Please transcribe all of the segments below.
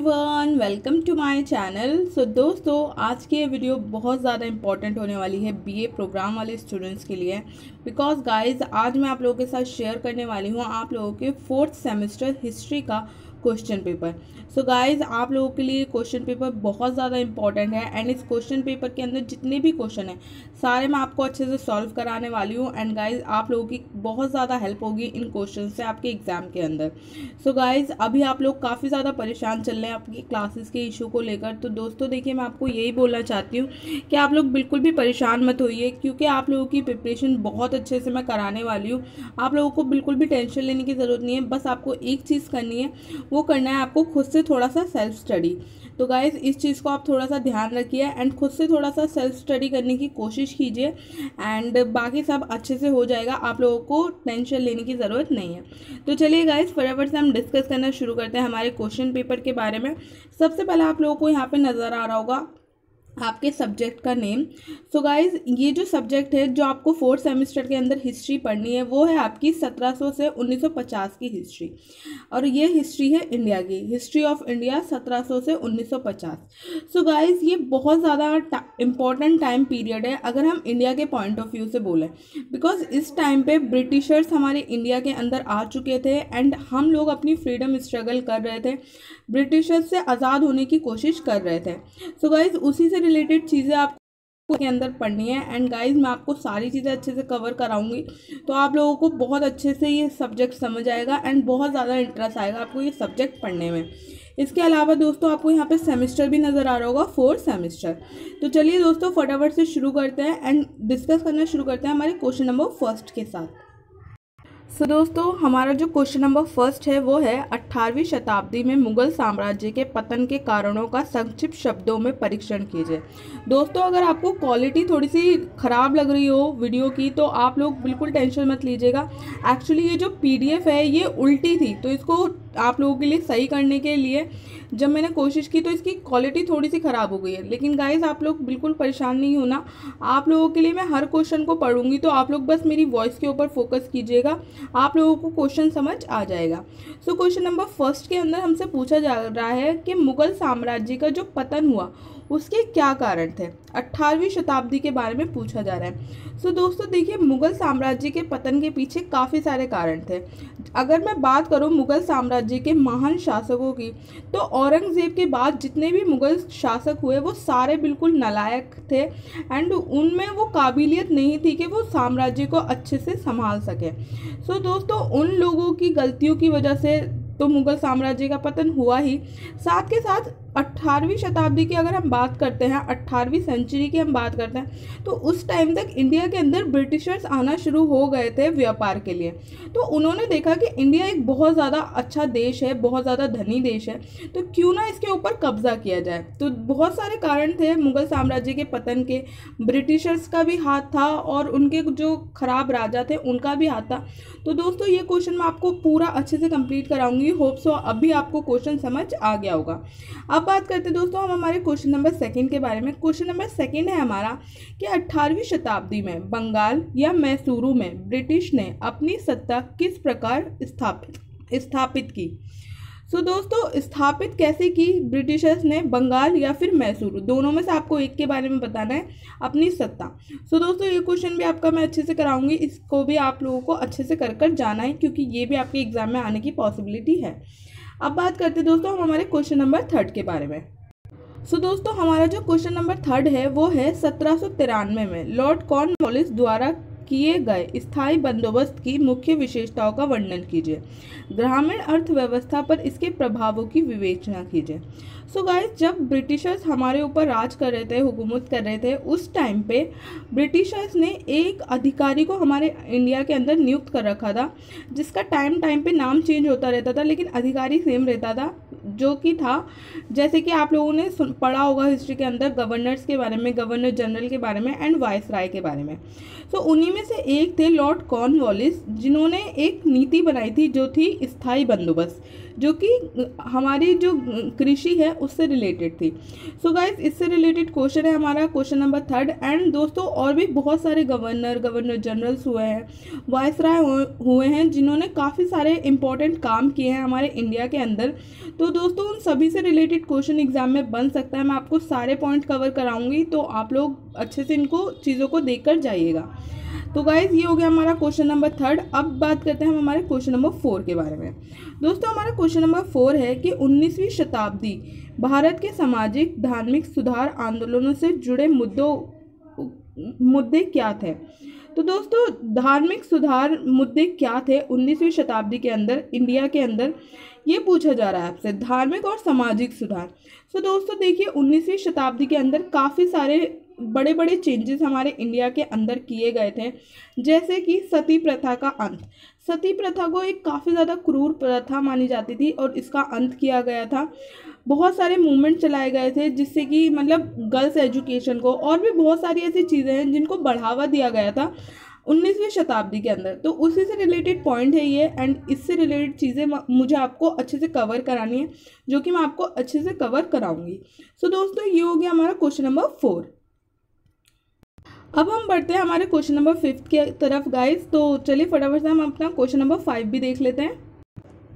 Everyone, welcome to my channel. So दोस्तों, आज की ये वीडियो बहुत ज़्यादा इंपॉर्टेंट होने वाली है बीए प्रोग्राम वाले स्टूडेंट्स के लिए। बिकॉज गाइस, आज मैं आप लोगों के साथ शेयर करने वाली हूँ आप लोगों के 4th सेमेस्टर हिस्ट्री का क्वेश्चन पेपर। सो गाइज, आप लोगों के लिए क्वेश्चन पेपर बहुत ज़्यादा इंपॉर्टेंट है एंड इस क्वेश्चन पेपर के अंदर जितने भी क्वेश्चन हैं सारे मैं आपको अच्छे से सॉल्व कराने वाली हूँ। एंड गाइज, आप लोगों की बहुत ज़्यादा हेल्प होगी इन क्वेश्चन से आपके एग्जाम के अंदर। सो गाइज, अभी आप लोग काफ़ी ज़्यादा परेशान चल रहे हैं आपकी क्लासेस के इशू को लेकर। तो दोस्तों देखिए, मैं आपको यही बोलना चाहती हूँ कि आप लोग बिल्कुल भी परेशान मत होइए, क्योंकि आप लोगों की प्रिपरेशन बहुत अच्छे से मैं कराने वाली हूँ। आप लोगों को बिल्कुल भी टेंशन लेने की ज़रूरत नहीं है। बस आपको एक चीज़ करनी है, वो करना है आपको खुद से थोड़ा सा सेल्फ स्टडी। तो गाइज, इस चीज़ को आप थोड़ा सा ध्यान रखिए एंड खुद से थोड़ा सा सेल्फ स्टडी करने की कोशिश कीजिए एंड बाकी सब अच्छे से हो जाएगा। आप लोगों को टेंशन लेने की ज़रूरत नहीं है। तो चलिए गाइज, फटाफट से हम डिस्कस करना शुरू करते हैं हमारे क्वेश्चन पेपर के बारे में। सबसे पहले आप लोगों को यहाँ पे नज़र आ रहा होगा आपके सब्जेक्ट का नेम। सो गाइज, ये जो सब्जेक्ट है जो आपको 4th सेमेस्टर के अंदर हिस्ट्री पढ़नी है वो है आपकी 1700 से 1950 की हिस्ट्री। और ये हिस्ट्री है इंडिया की, हिस्ट्री ऑफ इंडिया 1700 से 1950। सो गाइज, ये बहुत ज़्यादा इम्पॉर्टेंट टाइम पीरियड है अगर हम इंडिया के पॉइंट ऑफ व्यू से बोलें। बिकॉज इस टाइम पे ब्रिटिशर्स हमारे इंडिया के अंदर आ चुके थे एंड हम लोग अपनी फ्रीडम स्ट्रगल कर रहे थे, ब्रिटिशर्स से आज़ाद होने की कोशिश कर रहे थे। सो गाइज, उसी से रिलेटेड चीज़ें आपको के अंदर पढ़नी है एंड गाइज मैं आपको सारी चीज़ें अच्छे से कवर कराऊंगी। तो आप लोगों को बहुत अच्छे से ये सब्जेक्ट समझ आएगा एंड बहुत ज़्यादा इंटरेस्ट आएगा आपको ये सब्जेक्ट पढ़ने में। इसके अलावा दोस्तों, आपको यहाँ पे सेमेस्टर भी नज़र आ रहा होगा, 4th सेमेस्टर। तो चलिए दोस्तों, फटाफट से शुरू करते हैं एंड डिस्कस करना शुरू करते हैं हमारे क्वेश्चन नंबर 1 के साथ। सो दोस्तों, हमारा जो क्वेश्चन नंबर 1 है वो है 18वीं शताब्दी में मुगल साम्राज्य के पतन के कारणों का संक्षिप्त शब्दों में परीक्षण कीजिए। दोस्तों, अगर आपको क्वालिटी थोड़ी सी ख़राब लग रही हो वीडियो की तो आप लोग बिल्कुल टेंशन मत लीजिएगा। एक्चुअली ये जो PDF है ये उल्टी थी, तो इसको आप लोगों के लिए सही करने के लिए जब मैंने कोशिश की तो इसकी क्वालिटी थोड़ी सी ख़राब हो गई है। लेकिन गाइज, आप लोग बिल्कुल परेशान नहीं होना, आप लोगों के लिए मैं हर क्वेश्चन को पढ़ूंगी, तो आप लोग बस मेरी वॉइस के ऊपर फोकस कीजिएगा, आप लोगों को क्वेश्चन समझ आ जाएगा। सो क्वेश्चन नंबर 1 के अंदर हमसे पूछा जा रहा है कि मुगल साम्राज्य का जो पतन हुआ उसके क्या कारण थे। 18वीं शताब्दी के बारे में पूछा जा रहा है। सो दोस्तों देखिए, मुगल साम्राज्य के पतन के पीछे काफ़ी सारे कारण थे। अगर मैं बात करूं मुगल साम्राज्य के महान शासकों की, तो औरंगज़ेब के बाद जितने भी मुगल शासक हुए वो सारे बिल्कुल नालायक थे एंड उनमें वो काबिलियत नहीं थी कि वो साम्राज्य को अच्छे से संभाल सके। सो दोस्तों, उन लोगों की गलतियों की वजह से तो मुगल साम्राज्य का पतन हुआ ही। साथ के साथ 18वीं शताब्दी की अगर हम बात करते हैं, 18वीं सेंचुरी की हम बात करते हैं, तो उस टाइम तक इंडिया के अंदर ब्रिटिशर्स आना शुरू हो गए थे व्यापार के लिए। तो उन्होंने देखा कि इंडिया एक बहुत ज़्यादा अच्छा देश है, बहुत ज़्यादा धनी देश है, तो क्यों ना इसके ऊपर कब्जा किया जाए। तो बहुत सारे कारण थे मुगल साम्राज्य के पतन के। ब्रिटिशर्स का भी हाथ था और उनके जो खराब राजा थे उनका भी हाथ था। तो दोस्तों, ये क्वेश्चन मैं आपको पूरा अच्छे से कंप्लीट कराऊंगी। होप सो अभी आपको क्वेश्चन समझ आ गया होगा। अब बात करते हैं दोस्तों हम हमारे क्वेश्चन नंबर 2 के बारे में। क्वेश्चन नंबर 2 है हमारा कि 18वीं शताब्दी में बंगाल या मैसूरू में ब्रिटिश ने अपनी सत्ता किस प्रकार स्थापित की। सो दोस्तों, स्थापित कैसे की ब्रिटिशर्स ने, बंगाल या फिर मैसूरू, दोनों में से आपको एक के बारे में बताना है अपनी सत्ता। सो दोस्तों, ये क्वेश्चन भी आपका मैं अच्छे से कराऊंगी, इसको भी आप लोगों को अच्छे से कर जाना है क्योंकि ये भी आपके एग्जाम में आने की पॉसिबिलिटी है। अब बात करते हैं दोस्तों हम हमारे क्वेश्चन नंबर 3 के बारे में। सो दोस्तों, हमारा जो क्वेश्चन नंबर 3 है वो है 1793 में लॉर्ड कॉर्नवालिस द्वारा किए गए स्थायी बंदोबस्त की मुख्य विशेषताओं का वर्णन कीजिए। ग्रामीण अर्थव्यवस्था पर इसके प्रभावों की विवेचना कीजिए। सो गाइस, जब ब्रिटिशर्स हमारे ऊपर राज कर रहे थे, हुकूमत कर रहे थे, उस टाइम पे ब्रिटिशर्स ने एक अधिकारी को हमारे इंडिया के अंदर नियुक्त कर रखा था, जिसका टाइम पे नाम चेंज होता रहता था लेकिन अधिकारी सेम रहता था, जो कि था, जैसे कि आप लोगों ने पढ़ा होगा हिस्ट्री के अंदर गवर्नर्स के बारे में, गवर्नर जनरल के बारे में एंड वाइसराय के बारे में। तो उन्हीं में से एक थे लॉर्ड कॉर्नवालिस, जिन्होंने एक नीति बनाई थी जो थी स्थायी बंदोबस्त, जो कि हमारी जो कृषि है उससे रिलेटेड थी। सो गाइज इससे रिलेटेड क्वेश्चन है हमारा क्वेश्चन नंबर 3। एंड दोस्तों और भी बहुत सारे गवर्नर जनरल्स हुए हैं, वायसराय हुए हैं, जिन्होंने काफ़ी सारे इंपॉर्टेंट काम किए हैं हमारे इंडिया के अंदर। तो दोस्तों उन सभी से रिलेटेड क्वेश्चन एग्जाम में बन सकता है। मैं आपको सारे पॉइंट कवर कराऊंगी, तो आप लोग अच्छे से इनको चीज़ों को देखकर जाइएगा। तो गाइज ये हो गया हमारा क्वेश्चन नंबर 3। अब बात करते हैं हम हमारे क्वेश्चन नंबर 4 के बारे में। दोस्तों हमारा क्वेश्चन नंबर 4 है कि 19वीं शताब्दी भारत के सामाजिक धार्मिक सुधार आंदोलनों से जुड़े मुद्दे क्या थे। तो दोस्तों धार्मिक सुधार मुद्दे क्या थे 19वीं शताब्दी के अंदर इंडिया के अंदर, ये पूछा जा रहा है आपसे, धार्मिक और सामाजिक सुधार। तो दोस्तों देखिए 19वीं शताब्दी के अंदर काफ़ी सारे बड़े बड़े चेंजेस हमारे इंडिया के अंदर किए गए थे, जैसे कि सती प्रथा का अंत। सती प्रथा को एक काफ़ी ज़्यादा क्रूर प्रथा मानी जाती थी और इसका अंत किया गया था। बहुत सारे मूवमेंट चलाए गए थे जिससे कि मतलब गर्ल्स एजुकेशन को, और भी बहुत सारी ऐसी चीज़ें हैं जिनको बढ़ावा दिया गया था 19वीं शताब्दी के अंदर। तो उसी से रिलेटेड पॉइंट है ये, एंड इससे रिलेटेड चीज़ें मुझे आपको अच्छे से कवर करानी है, जो कि मैं आपको अच्छे से कवर कराऊंगी। सो दोस्तों ये हो गया हमारा क्वेश्चन नंबर 4। अब हम बढ़ते हैं हमारे क्वेश्चन नंबर 5 की तरफ गाइस। तो चलिए फटाफट से हम अपना क्वेश्चन नंबर 5 भी देख लेते हैं।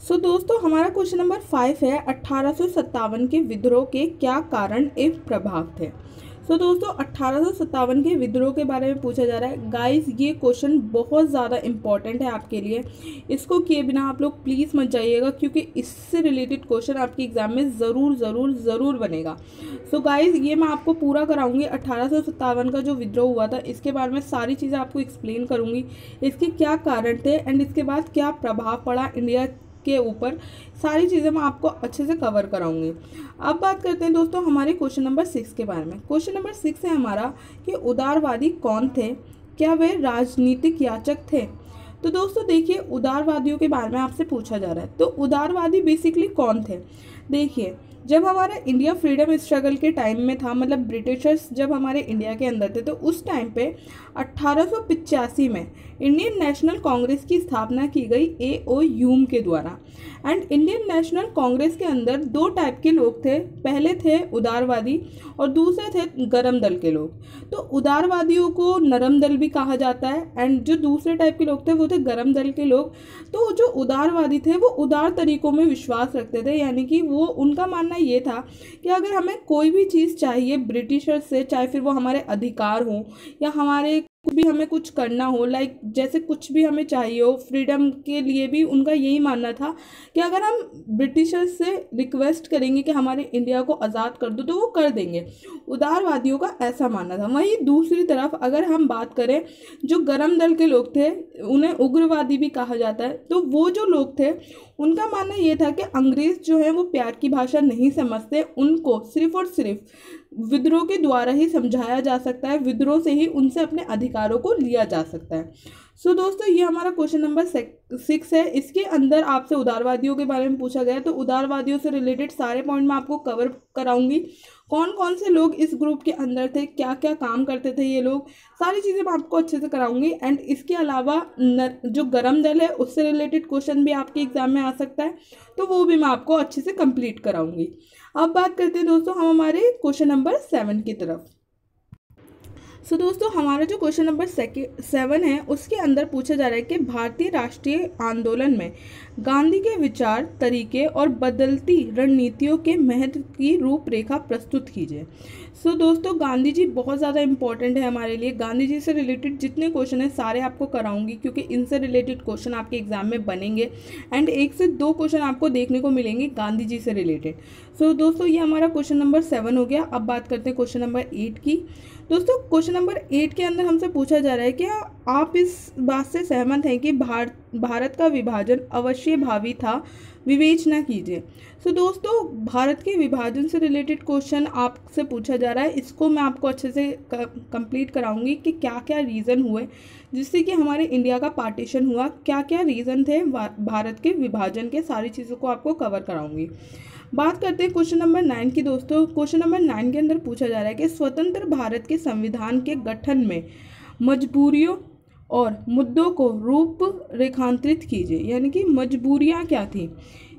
सो दोस्तों हमारा क्वेश्चन नंबर 5 है 1857 के विद्रोह के क्या कारण एवं प्रभाव थे। सो दोस्तों 1857 के विद्रोह के बारे में पूछा जा रहा है। गाइस ये क्वेश्चन बहुत ज़्यादा इंपॉर्टेंट है आपके लिए, इसको किए बिना आप लोग प्लीज़ मत जाइएगा, क्योंकि इससे रिलेटेड क्वेश्चन आपके एग्जाम में ज़रूर बनेगा। सो गाइस ये मैं आपको पूरा कराऊंगी। 1857 का जो विद्रोह हुआ था इसके बारे में सारी चीज़ें आपको एक्सप्लेन करूँगी, इसके क्या कारण थे एंड इसके बाद क्या प्रभाव पड़ा इंडिया के ऊपर, सारी चीज़ें मैं आपको अच्छे से कवर कराऊंगी। अब बात करते हैं दोस्तों हमारे क्वेश्चन नंबर 6 के बारे में। क्वेश्चन नंबर 6 है हमारा कि उदारवादी कौन थे, क्या वे राजनीतिक याचक थे। तो दोस्तों देखिए उदारवादियों के बारे में आपसे पूछा जा रहा है। तो उदारवादी बेसिकली कौन थे, देखिए जब हमारा इंडिया फ्रीडम स्ट्रगल के टाइम में था, मतलब ब्रिटिशर्स जब हमारे इंडिया के अंदर थे, तो उस टाइम पे 1885 में इंडियन नेशनल कांग्रेस की स्थापना की गई A.O. ह्यूम के द्वारा। एंड इंडियन नेशनल कांग्रेस के अंदर दो टाइप के लोग थे, पहले थे उदारवादी और दूसरे थे गरम दल के लोग। तो उदारवादियों को नरम दल भी कहा जाता है, एंड जो दूसरे टाइप के लोग थे वो थे गरम दल के लोग। तो जो उदारवादी थे वो उदार तरीकों में विश्वास रखते थे, यानी कि वो उनका मानना ये था कि अगर हमें कोई भी चीज़ चाहिए ब्रिटिशर्स से, चाहे फिर वो हमारे अधिकार हो या हमारे भी हमें कुछ करना हो, लाइक जैसे कुछ भी हमें चाहिए हो फ्रीडम के लिए भी, उनका यही मानना था कि अगर हम ब्रिटिशर्स से रिक्वेस्ट करेंगे कि हमारे इंडिया को आज़ाद कर दो तो वो कर देंगे। उदारवादियों का ऐसा मानना था। वहीं दूसरी तरफ अगर हम बात करें जो गरम दल के लोग थे, उन्हें उग्रवादी भी कहा जाता है। तो वो जो लोग थे उनका मानना ये था कि अंग्रेज़ जो है वो प्यार की भाषा नहीं समझते, उनको सिर्फ और सिर्फ विद्रोह के द्वारा ही समझाया जा सकता है, विद्रोह से ही उनसे अपने अधिकारों को लिया जा सकता है। सो दोस्तों ये हमारा क्वेश्चन नंबर 6 है। इसके अंदर आपसे उदारवादियों के बारे में पूछा गया है, तो उदारवादियों से रिलेटेड सारे पॉइंट मैं आपको कवर कराऊंगी। कौन कौन से लोग इस ग्रुप के अंदर थे, क्या क्या काम करते थे ये लोग, सारी चीज़ें मैं आपको अच्छे से कराऊंगी। एंड इसके अलावा जो गरम दल है उससे रिलेटेड क्वेश्चन भी आपके एग्जाम में आ सकता है, तो वो भी मैं आपको अच्छे से कंप्लीट कराऊंगी। अब बात करते हैं दोस्तों हम हमारे क्वेश्चन नंबर 7 की तरफ। सो दोस्तों हमारा जो क्वेश्चन नंबर 7 है उसके अंदर पूछा जा रहा है कि भारतीय राष्ट्रीय आंदोलन में गांधी के विचार, तरीके और बदलती रणनीतियों के महत्व की रूपरेखा प्रस्तुत कीजिए। सो दोस्तों गांधी जी बहुत ज़्यादा इंपॉर्टेंट है हमारे लिए। गांधी जी से रिलेटेड जितने क्वेश्चन हैं सारे आपको कराऊंगी, क्योंकि इनसे रिलेटेड क्वेश्चन आपके एग्जाम में बनेंगे एंड 1 से 2 क्वेश्चन आपको देखने को मिलेंगे गांधी जी से रिलेटेड। सो दोस्तों ये हमारा क्वेश्चन नंबर 7 हो गया। अब बात करते हैं क्वेश्चन नंबर 8 की। दोस्तों क्वेश्चन नंबर 8 के अंदर हमसे पूछा जा रहा है कि आप इस बात से सहमत हैं कि भारत का विभाजन अवश्य भावी था, विवेचना कीजिए। सो दोस्तों भारत के विभाजन से रिलेटेड क्वेश्चन आपसे पूछा जा रहा है, इसको मैं आपको अच्छे से कंप्लीट कराऊंगी कि क्या क्या रीज़न हुए जिससे कि हमारे इंडिया का पार्टीशन हुआ, क्या क्या रीज़न थे भारत के विभाजन के, सारी चीज़ों को आपको कवर कराऊंगी। बात करते हैं क्वेश्चन नंबर 9 की। दोस्तों क्वेश्चन नंबर 9 के अंदर पूछा जा रहा है कि स्वतंत्र भारत के संविधान के गठन में मजबूरियों और मुद्दों को रूप रेखांकित कीजिए, यानी कि मजबूरियां क्या थी।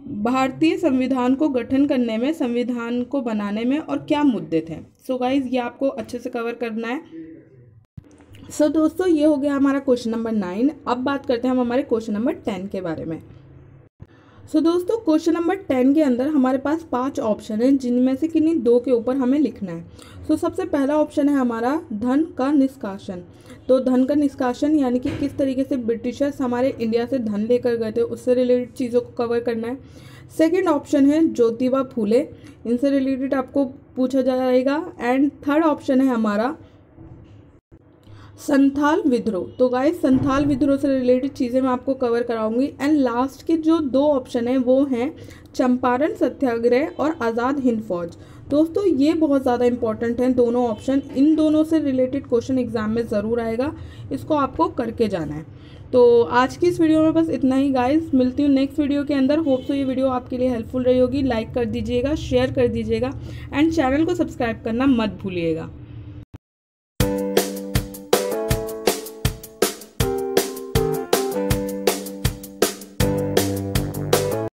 भारतीय संविधान को गठन करने में, संविधान को बनाने में और क्या मुद्दे थे। सो गाइज ये आपको अच्छे से कवर करना है। सो दोस्तों ये हो गया हमारा क्वेश्चन नंबर 9। अब बात करते हैं हम हमारे क्वेश्चन नंबर 10 के बारे में। सो दोस्तों क्वेश्चन नंबर 10 के अंदर हमारे पास 5 ऑप्शन हैं, जिनमें से किन्हीं 2 के ऊपर हमें लिखना है। सो सबसे पहला ऑप्शन है हमारा धन का निष्कासन। तो धन का निष्कासन यानी कि किस तरीके से ब्रिटिशर्स हमारे इंडिया से धन लेकर गए थे, उससे रिलेटेड चीज़ों को कवर करना है। सेकेंड ऑप्शन है ज्योतिबा फूले, इनसे रिलेटेड आपको पूछा जाएगा। एंड थर्ड ऑप्शन है हमारा संथाल विद्रोह। तो गाइस संथाल विद्रोह से रिलेटेड चीज़ें मैं आपको कवर कराऊंगी। एंड लास्ट के जो 2 ऑप्शन हैं वो हैं चंपारण सत्याग्रह और आज़ाद हिंद फौज। दोस्तों ये बहुत ज़्यादा इंपॉर्टेंट हैं दोनों ऑप्शन, इन दोनों से रिलेटेड क्वेश्चन एग्जाम में ज़रूर आएगा, इसको आपको करके जाना है। तो आज की इस वीडियो में बस इतना ही गाइस, मिलती हूँ नेक्स्ट वीडियो के अंदर। होप सो ये वीडियो आपके लिए हेल्पफुल रही होगी। लाइक कर दीजिएगा, शेयर कर दीजिएगा एंड चैनल को सब्सक्राइब करना मत भूलिएगा।